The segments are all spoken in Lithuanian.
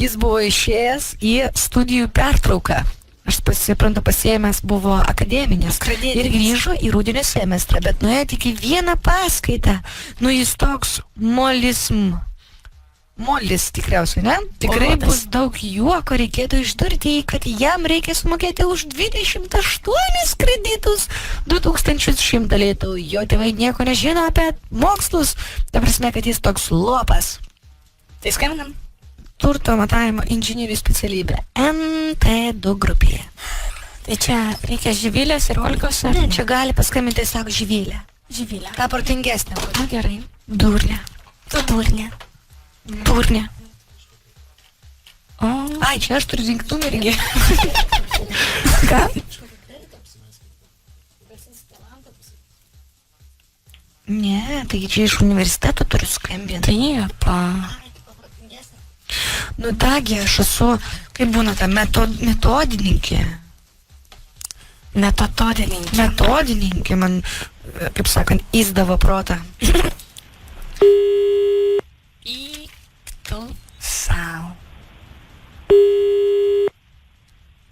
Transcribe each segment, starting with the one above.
Jis buvo išėjęs į studijų pertrauką. Aš pasiėmęs buvo akademinės. Ir grįžo į rudenio semestrą, bet nuėjo tik į vieną paskaitą. Nu, jis toks molis tikriausiai, ne? Tikrai bus daug juoko, reikėtų išdurti, kad jam reikia sumokėti už 28 kreditus 2100 litų. Jo tėvai nieko nežino apie mokslus, ta prasme, kad jis toks lopas. Tai skambinam. Turto matavimo inžinierių specialybė NT2 grupėje. Tai čia reikia Živilės ir Olgos, ar čia gali paskambinti tiesiog Živilė? Živilė. Ta protingesnė. Na gerai. Durnė. Tu durnė. Durnė. O. Ai, čia aš turiu rinkti numerį. Ką? Ne, taigi čia iš universiteto turiu skambinti. Taip. Nu, tagi, aš esu, kaip būna ta metodininkė. Metodininkė, man, kaip sakant, įsdavo protą. Tu sau.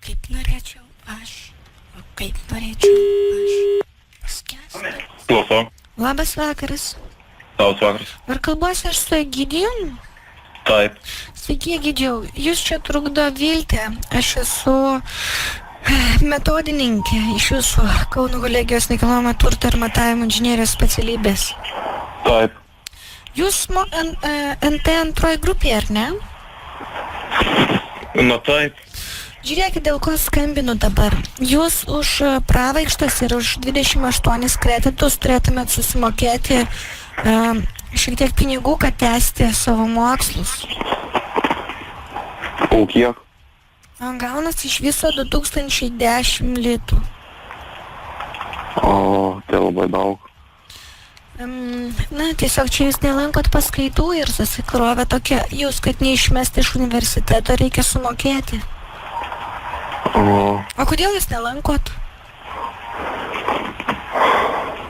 Kaip norėčiau aš, o kaip norėčiau aš paskęsti. Klausau. Labas vakaras. Labas vakaras. Ar kalbuosi aš su Egidijum? Taip. Sveiki, Egidijau. Jūs čia trukdo Viltė. Aš esu metodininkė iš jūsų Kauno kolegijos nekilnojamo turto ir matavimo inžinierijos specialybės. Taip. Jūs NT2 grupėje, ar ne? Na taip. Žiūrėkit, dėl ko skambinu dabar. Jūs už pravaikštas ir už 28 kreditus turėtumėt susimokėti šiek tiek pinigų, kad tęsti savo mokslus. O kiek? Gaunas iš viso 2010 litų. O, tai labai daug. Na, tiesiog čia jūs nelankot paskaitų ir susikrovė tokia, jūs, kad neišmesti iš universiteto, reikia sumokėti. O kodėl jūs nelankot?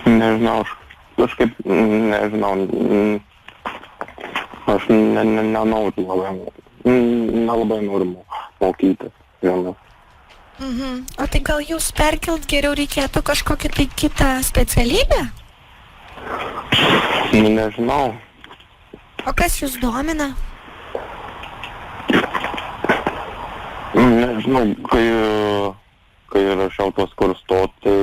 Nežinau, kažkaip, nežinau, aš nenoriu labai, nelabai noriu mokytis vienas. O tai gal jūs perkelt geriau reikėtų kažkokią tai kitą specialybę? Nežinau. O kas jūs domina? Nežinau, kai rašiau tos kursus, tai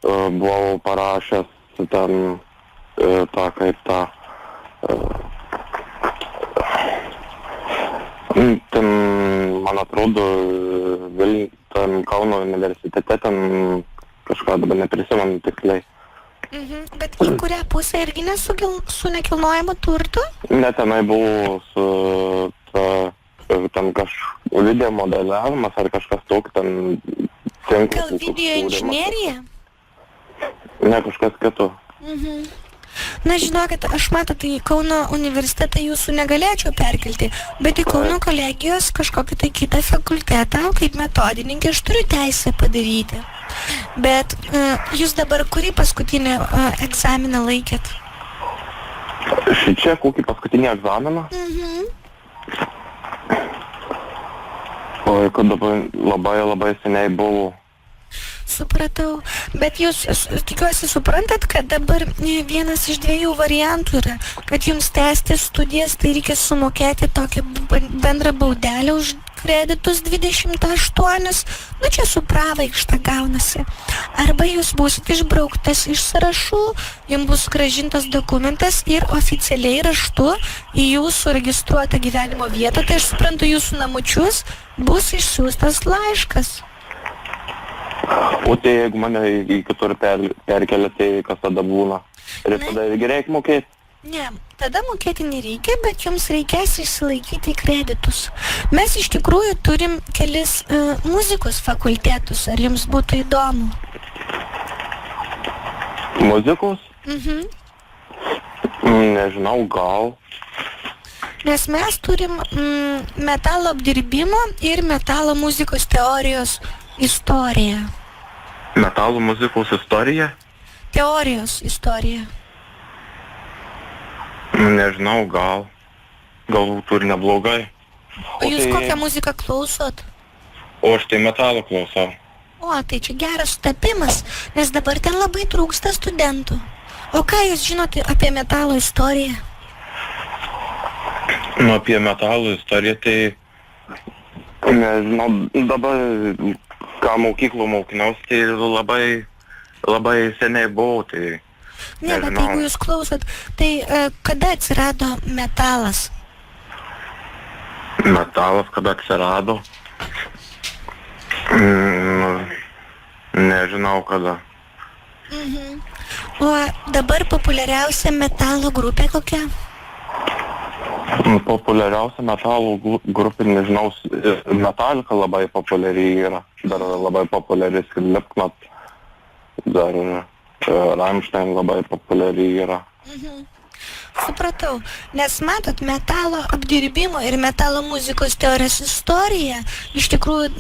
buvau parašęs ten tą kaip tą ten, man atrodo, ten Kauno universitete ten kažką dabar neprisimenu tiksliai. Bet į kurią pusę irgi ne su nekilnojamu turtu? Ne, tenai buvo su ten video modeliavimas ar kažkas toks ten... Gal video inžinierija? Ne, kažkas kitų. Na, žinokit, aš matot, į Kauno universitetą jūsų negalėčiau perkelti, bet į Kauno kolegijos kažkokį tai kitą fakultetą, kaip metodininkė, aš turiu teisę padaryti. Bet jūs dabar kurį paskutinį egzaminą laikėt? Šičia kokį paskutinį egzaminą? Oi, kad dabar labai seniai buvo. Supratau, bet jūs tikiuosi suprantat, kad dabar vienas iš dviejų variantų yra, kad jums tęsti studijas, tai reikia sumokėti tokią bendrą baudelę už kreditus 28, nu čia su pravaikšta gaunasi. Arba jūs būsit išbrauktas iš sąrašų, jums bus grąžintas dokumentas ir oficialiai raštu į jūsų registruotą gyvenimo vietą, tai aš suprantu jūsų namučius, bus išsiųstas laiškas. O tai jeigu mane į kitur perkelia, tai kas tada būna? Ir tada irgi reikia mokėti? Ne, tada mokėti nereikia, bet jums reikės išsilaikyti kreditus. Mes iš tikrųjų turim kelis muzikos fakultetus, ar jums būtų įdomu? Muzikos? Nežinau, gal. Nes mes turim metalo apdirbimo ir metalo muzikos teorijos istoriją. Metalo muzikos istorija? Teorijos istorija. Nežinau, gal. Galbūt ir neblogai. O jūs tai- kokią muziką klausot? O aš tai metalo klausau. O, tai čia geras sutapimas, nes dabar ten labai trūksta studentų. O ką jūs žinote apie metalo istoriją? Nu, apie metalo istoriją, tai nežinau, dabar, ką mokyklų mokiniausi, tai labai seniai buvau, tai Ne, bet nežinau. jeigu jūs klausot, tai kada atsirado metalas? Metalas, kada atsirado. Nežinau kada. O dabar populiariausia metalo grupė kokia? Populiariausia metalo grupė, nežinau, Metallica labai populiari yra. Dar labai populiari Slipknot. Dar Rammstein labai populiari yra. Supratau, nes matot, metalo apdirbimo ir metalo muzikos teorijos istorija, iš tikrųjų,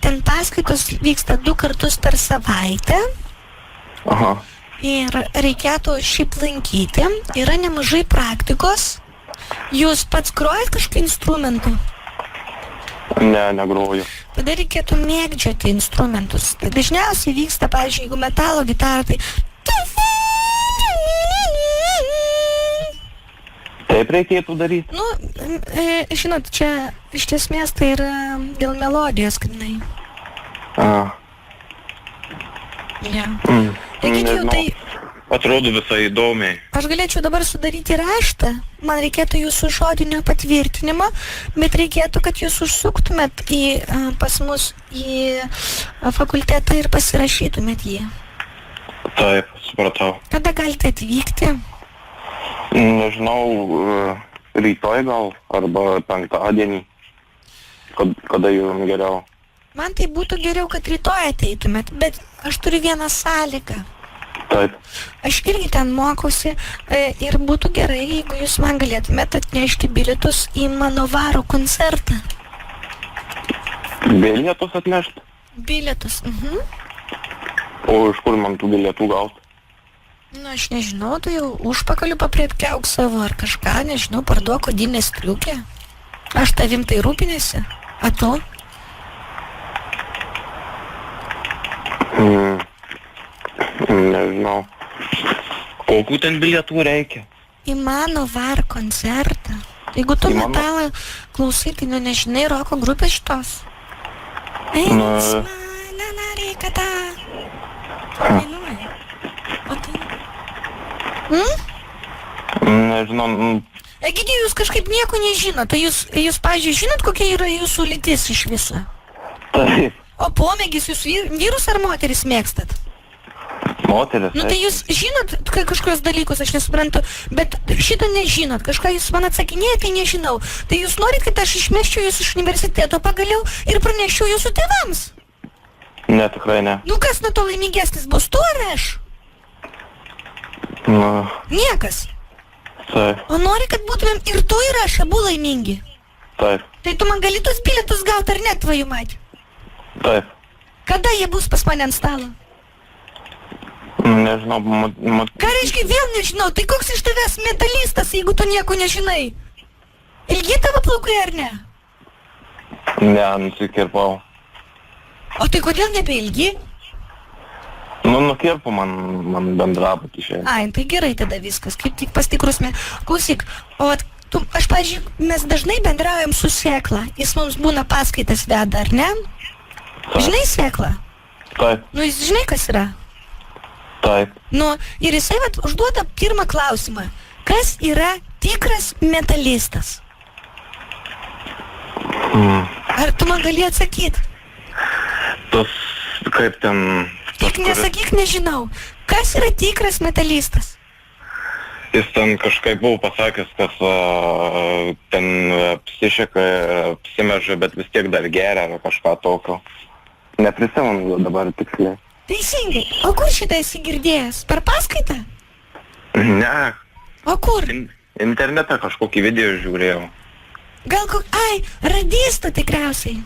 ten paskaitos vyksta 2 kartus per savaitę Aha. ir reikėtų šiaip lankyti, yra nemažai praktikos. Jūs pats grojat kažkokį instrumentų? Ne, negroju. Tada reikėtų mėgdžioti instrumentus. Tai dažniausiai vyksta, pavyzdžiui, jeigu metalo gitara, tai... Taip reikėtų daryti. Nu, žinot, čia iš esmės tai yra dėl melodijos, kad jinai... Ja. Egidijau, tai Atrodo visai įdomiai. aš galėčiau dabar sudaryti raštą, man reikėtų jūsų žodinio patvirtinimo, bet reikėtų, kad jūs užsuktumėt pas mus į fakultetą ir pasirašytumėt jį. Taip, supratau. Kada galite atvykti? Nežinau, rytoj gal, arba penktadienį, kada jums geriau. Man tai būtų geriau, kad rytoj ateitumėt, bet aš turiu vieną sąlygą. Taip. Aš irgi ten mokausi ir būtų gerai, jeigu jūs man galėtumėt atnešti bilietus į mano varo koncertą. Bilietus atnešti? Bilietus, O iš kur man tų bilietų gauti? Na, aš nežinau, tu jau užpakaliu papriepkiauk savo ar kažką, nežinau, parduok odinę striukę. Aš tavim tai rūpinėsi, a tu? Nežinau. Kokių ten bilietų reikia? Į mano var koncertą. Jeigu tu Į mano? metalą klausai, tai nežinai roko grupės šitos. Na. Reikata. Dainuoja. O tai... Nežinau, Egidijau, jūs kažkaip nieko nežinot, tai jūs, pavyzdžiui, žinot, kokia yra jūsų lytis iš viso? taip. O pomėgis jūs vyrus ar moteris mėgstat? Moteris. Nu tai jūs žinot kažkokios dalykus, aš nesuprantu, bet šito nežinot, kažką jūs man atsakinėjate, tai nežinau. Tai jūs norit, kad aš išmeščiau jūs iš universiteto pagaliau ir praneščiau jūsų tėvams? Ne, tikrai ne. Nu kas nuo to laimingesnis bus, tu ar aš? Nu, Niekas. taip, O nori, kad būtumėm ir tu ir aš abu laimingi? taip, Tai tu man gali tos bilietus gauti ar ne, tvojų mati? taip. Kada jie bus pas mane ant stalo? Nežinau, Ką reiškia vėl nežinau, tai koks iš tavęs metalistas, jeigu tu nieko nežinai? Ilgi tavo plaukai ar ne? ne, nusikirpau. O tai kodėl nebeilgi? Nu, nukirpo man bendrabutį šiandien. Ai, tai gerai tada viskas, kaip tik pastikrusime. Klausyk, o aš, pavyzdžiui, mes dažnai bendraujam su Sėkla, jis mums būna paskaitas veda, ar ne? Žinai Sėklą? Taip, Nu, jis žinai, kas yra? taip. Nu, ir jisai vat užduoda pirmą klausimą. Kas yra tikras metalistas? Ar tu man gali atsakyti? Tas, kaip ten... Tik nesakyk, nežinau. Kas yra tikras metalistas? Jis ten kažkaip buvo pasakęs, kad ten psichika apsimeža, bet vis tiek dar geria ar kažką tokio. Neprisimenu dabar tiksliai. Teisingai. O kur šitą esi girdėjęs? Per paskaitą? Ne, O kur? internete kažkokį video žiūrėjau. Gal ai, radistų tikriausiai.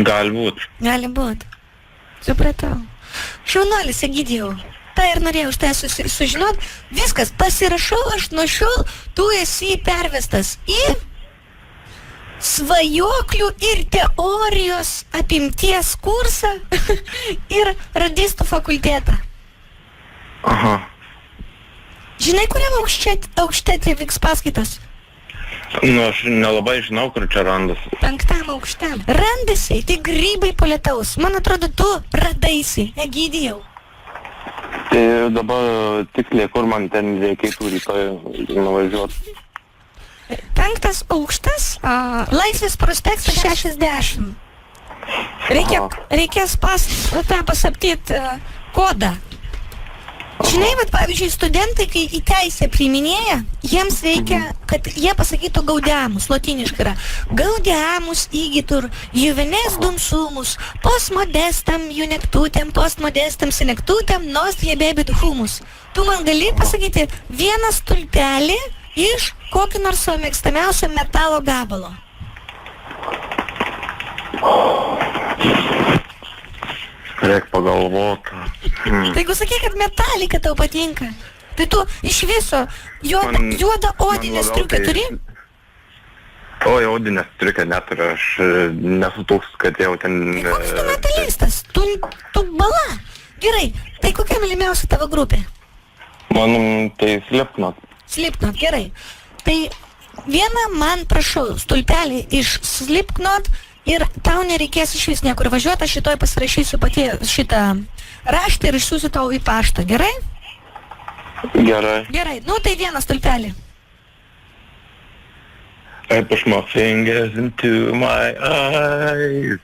Galbūt. Gali būt. Supratau. Šaunuolis, Egidijau. Tai ir norėjau už tai sužinot. Viskas, pasirašau aš nuo šiol, tu esi pervestas į svajoklių ir teorijos apimties kursą ir radistų fakultetą. Aha. Žinai, kuriam aukšte vyks paskaitos? Nu, aš nelabai žinau, kur čia randasi. 5 aukšte. Randasi, tai grybai po lietaus. Man atrodo, tu radaisi, Egidijau. Tai dabar tiksliai, kur man ten reikėtų rytoj nuvažiuoti. 5 aukštas, Laisvės prospektas 60. Reikės pasaptyti kodą. Žinai, vat, pavyzdžiui, studentai, kai į teisę priiminėja, jiems reikia, kad jie pasakytų gaudiamus, lotyniškai yra. Gaudiamus įgytur, juvenes dum sumus, postmodestam junektutem, postmodestam sinektutem, nos jebebit humus. Tu man gali pasakyti vieną stulpelį iš kokio nors savo mėgstamiausio metalo gabalo. Reik pagalvoti. Tai jeigu sakai, kad metalika tau patinka, tai tu iš viso juodą odinę striukę turi? Oi, odinę striukę neturiu, aš nesu toks, kad jau ten... Tai koks tu metalistas? Tu bala. Gerai, tai kokia mylimiausia tavo grupė? Man tai Slipknot. Slipknot, gerai. Tai vieną man prašau stulpelį iš Slipknot ir tau nereikės iš vis niekur važiuoti, aš šitoj pasirašysiu pati šitą raštą ir išsiųsiu tau į paštą, gerai? Gerai. Gerai, nu tai vieną stulpelį. I push my fingers into my eyes.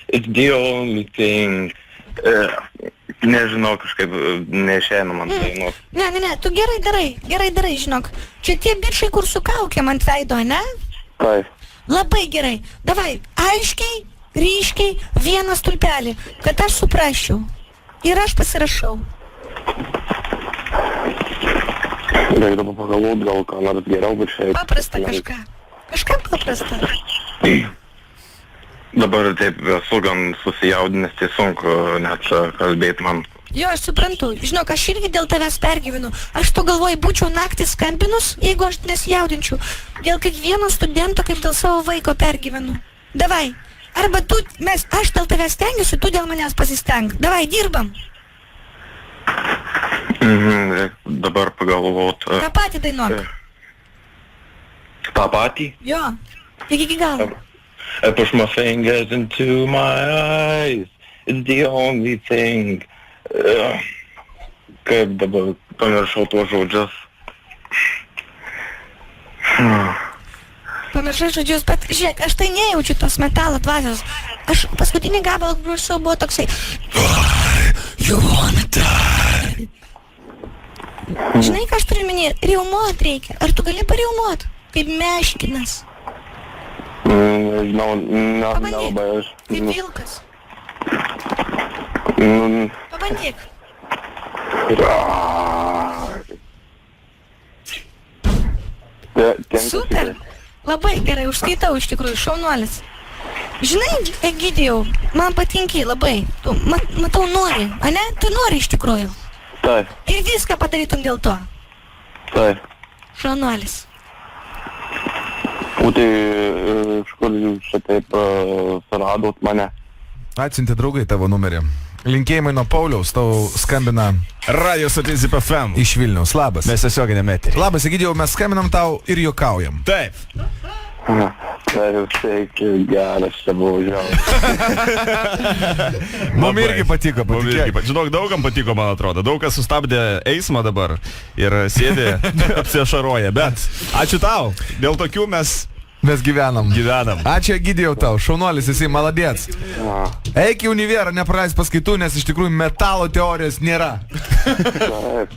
It's the only thing. Nežinau, kažkaip neišeina man dainuot. Ne, tu gerai darai, žinok. Čia tie bičai, kur su kaukėm ant veido, ne? Taip. Labai gerai. Davai, aiškiai, ryškiai, vieną stulpelį, kad aš suprasčiau. Ir aš pasirašau. Reikia dabar pagalvoti, gal ką nors geriau, bet šiaip... Paprasta kažką. Kažką paprasta. Dabar taip esu gan susijaudinęs, tai sunku net kalbėti man. Jo, aš suprantu. Žinok, aš irgi dėl tavęs pergyvenu. Aš to galvoju, būčiau naktį skambinus, jeigu aš nesijaudinčiau. Dėl kiekvieno studento, kaip dėl savo vaiko pergyvenu. Davai. Arba aš dėl tavęs stengiuosi, tu dėl manęs pasistenk. Davai, dirbam. Dabar pagalvoti. tą patį dainuok. Tą patį? Jo, tik iki galo. I push my fingers into my eyes. It's the only thing. Kaip dabar pamiršau tuos žodžius. Pamiršai žodžius, bet žiūrėk, aš tai nejaučiu tos metalo dvasios. Aš paskutinį gabalą grūšau buvo toksai. You wanna die. Žinai, ką aš turiu minėti? Riaumot reikia. Ar tu gali pariaumot? Kaip meškinas. Nežinau, nelabai aš. Kaip vilkas. Pabandyk. Super. Labai gerai, užskaitau iš tikrųjų, šaunuolis. Žinai, Egidijau, man patinki labai. Tu, matau, nori, ane? Tu nori iš tikrųjų. Taip. Ir viską padarytum dėl to. Taip. Šaunuolis. O tai iš kur jūs šitaip suradot mane? Atsiuntė draugai tavo numerį. Linkėjimai nuo Pauliaus, tau skambina Radio stotis Zip FM. iš Vilniaus. Labas. Mes tiesioginėme eterį. Labas, Egidijau, mes skambinam tau ir juokaujam. Taip. Tai jau sveiki, geras čia buvo žiaus. Mum irgi patiko, patikėk. Žinok, daugam patiko, man atrodo. Daug kas sustabdė eismą dabar ir sėdė apsiašaroja. Bet ačiū tau. Dėl tokių mes gyvenam. Ačiū, Egidijau, tau. Šaunuolis, esi maladėts. Eik į univerą, nepraleis paskaitų, nes iš tikrųjų metalo teorijos nėra. Taip.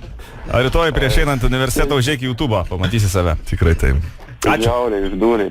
Ar rytoj prieš einant universitetą užžiūrėk į YouTube, pamatysi save. Tikrai taip. Ačiū. Žiauriai, išdūriai.